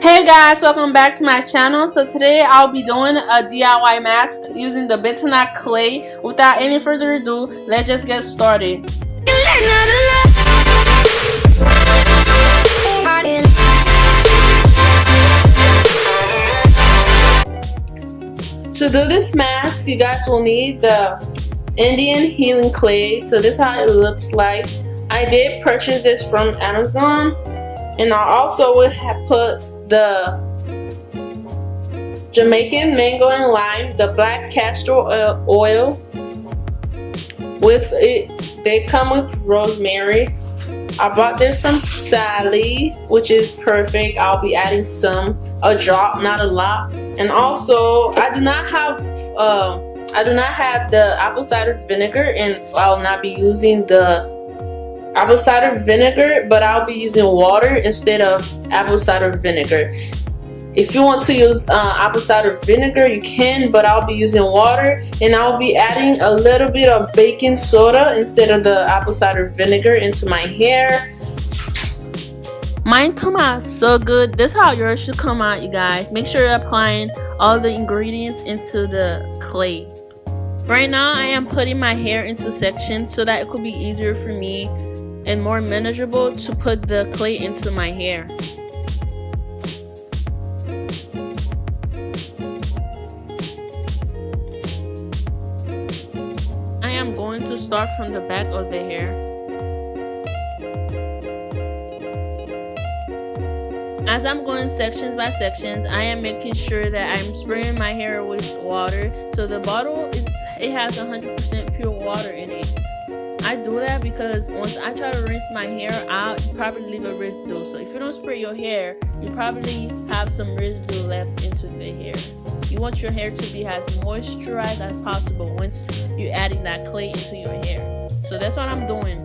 Hey guys, welcome back to my channel. So today I'll be doing a DIY mask using the bentonite clay. Without any further ado, let's just get started. To do this mask, you guys will need the Indian healing clay. So this is how it looks like. I did purchase this from Amazon, and I also would have put the Jamaican mango and lime, the black castor oil. With it, they come with rosemary. I bought this from Sally, which is perfect. I'll be adding a drop, not a lot. And also, I do not have the apple cider vinegar, and I'll not be using the apple cider vinegar, but I'll be using water instead of apple cider vinegar. If you want to use apple cider vinegar, you can, but I'll be using water, and I'll be adding a little bit of baking soda instead of the apple cider vinegar into my hair. Mine come out so good. This is how yours should come out, you guys. Make sure you're applying all the ingredients into the clay. Right now I am putting my hair into sections so that it could be easier for me and more manageable to put the clay into my hair. I am going to start from the back of the hair. As I'm going sections by sections, I am making sure that I'm spraying my hair with water. So the bottle, it has 100% pure water in it. I do that because once I try to rinse my hair out, you probably leave a residue. So if you don't spray your hair, you probably have some residue left into the hair. You want your hair to be as moisturized as possible once you're adding that clay into your hair. So that's what I'm doing.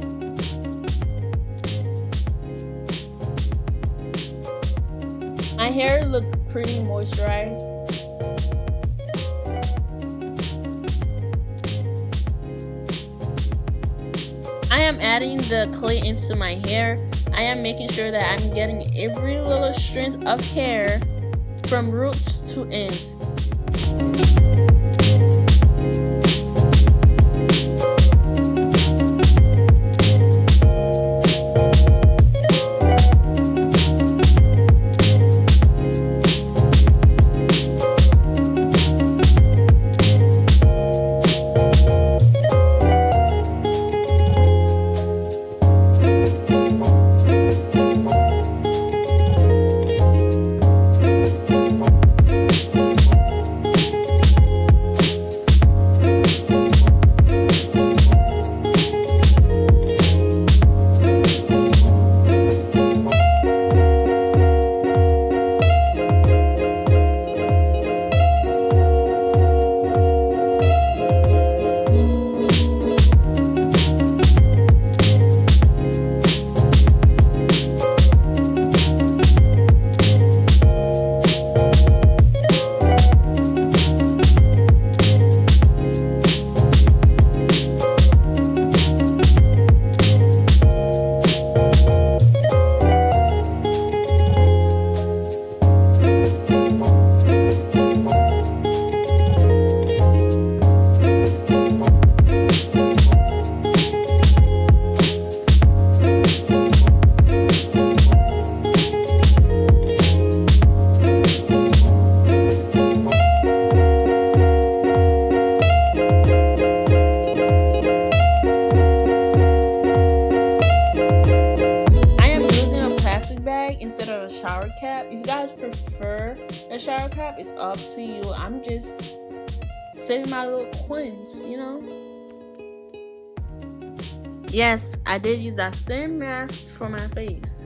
My hair looked pretty moisturized. I am adding the clay into my hair. I am making sure that I'm getting every little strand of hair from roots to ends. Instead of a shower cap. If you guys prefer a shower cap, it's up to you. I'm just saving my little coins, you know. Yes, I did use that same mask for my face.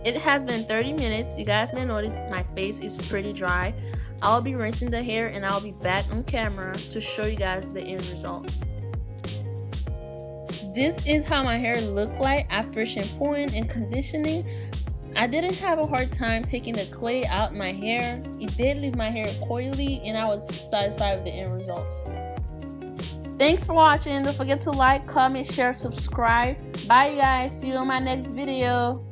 It has been 30 minutes. You guys may notice my face is pretty dry. I'll be rinsing the hair and I'll be back on camera to show you guys the end result. This is how my hair looked like after shampooing and conditioning. I didn't have a hard time taking the clay out my hair. It did leave my hair coily, and I was satisfied with the end results. Thanks for watching. Don't forget to like, comment, share, subscribe. Bye, you guys. See you on my next video.